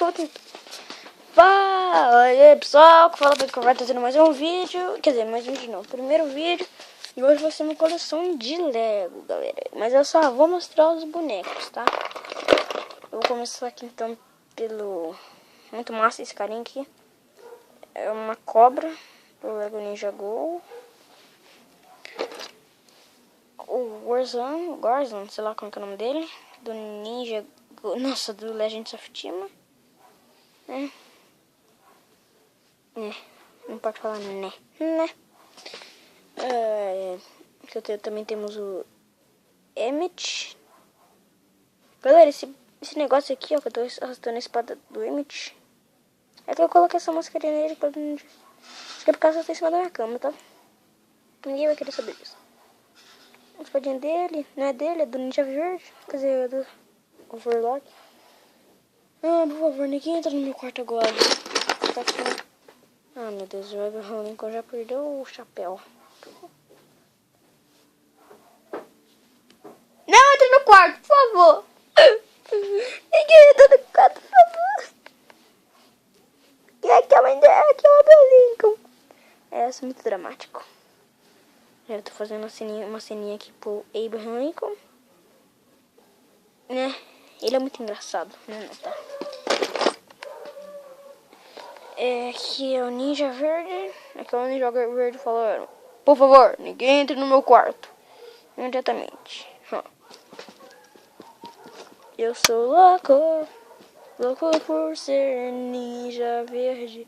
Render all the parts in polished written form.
que eu vou tentar. Fala aí, pessoal, que fala que eu vai trazendo mais um vídeo. Quer dizer, mais um vídeo não, primeiro vídeo. E hoje vai ser uma coleção de Lego, galera. Mas eu só vou mostrar os bonecos, tá? Eu vou começar aqui então pelo... Muito massa esse carinha aqui. É uma cobra do Lego Ninjago. O Warzone, sei lá como é o nome dele. Do Ninja... Nossa, do Legends of Team. Não pode falar né. Também temos o Emmett. Galera, esse negócio aqui, ó, que eu tô arrastando a espada do Emmett. É que eu coloquei essa máscara nele pra não... Acho que é por causa que eu tô em cima da minha cama, tá? Ninguém vai querer saber disso. A espadinha dele, não é dele, é do Ninja Verde. Quer dizer, é do Overlock. Ah, por favor, ninguém entra no meu quarto agora. Tá aqui. Ah, meu Deus, o Abraham Lincoln já perdeu o chapéu. Não, entra no quarto, por favor. Ninguém entra no quarto, por favor. Quem é que é a mãe dela? Aqui é o Abraham Lincoln. É, isso é muito dramático. Eu tô fazendo uma ceninha aqui pro Abraham Lincoln. Né? Ele é muito engraçado, né? Tá. Aqui é o Ninja Verde. Aqui é o Ninja Verde falando: por favor, ninguém entre no meu quarto. Imediatamente. Eu sou louco por ser Ninja Verde.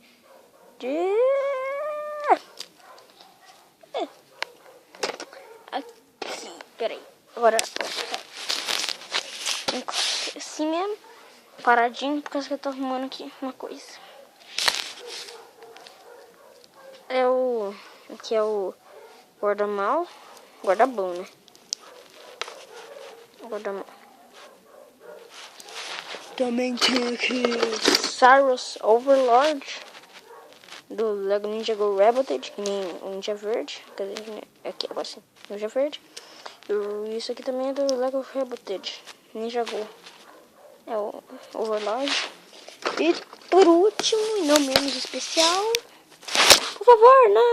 Aqui, peraí. Agora, assim mesmo, paradinho, por causa que eu tô arrumando aqui uma coisa. Aqui é o guarda-mal. Guarda-bom, né? Guarda-mal. Também tem aqui Saros Overlord do Lego Ninjago Revolted, que nem o Ninja Verde. Quer dizer, aqui agora sim, Ninja Verde. E isso aqui também é do Lego Revolted Ninjago. É o Overlord. E por último, e não menos especial, por favor, não!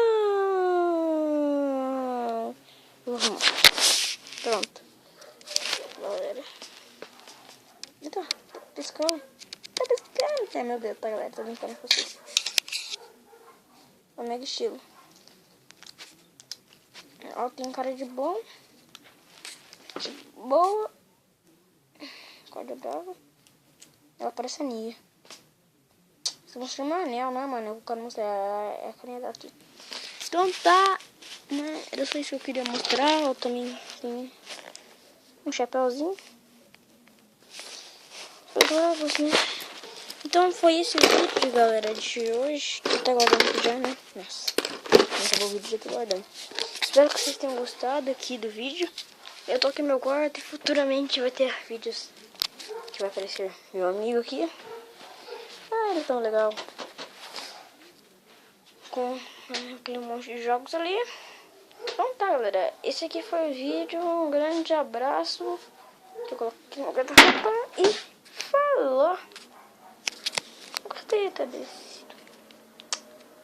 Pronto. Galera. Tá piscando. Tá piscando. Ai, meu Deus, tá, galera? Tô brincando com vocês. É o mega estilo. Ela tem cara de bom. De boa. Corda brava. Ela parece a Nia. Você mostrou uma anel, né, mano? Eu quero mostrar a carinha daqui. Então tá, né? Era só isso que eu queria mostrar. Eu também tenho um chapéuzinho. Então foi esse o vídeo, galera, de hoje. Que tá guardando já, né? Nossa, acabou o vídeo, já tô guardando. Espero que vocês tenham gostado aqui do vídeo. Eu tô aqui no meu quarto e futuramente vai ter vídeos que vai aparecer meu amigo aqui. Ah, ele é tão legal. Com aquele monte de jogos ali. Então tá, galera. Esse aqui foi o vídeo. Um grande abraço. Que eu coloquei no guarda-roupa e falou. Gostei até desse.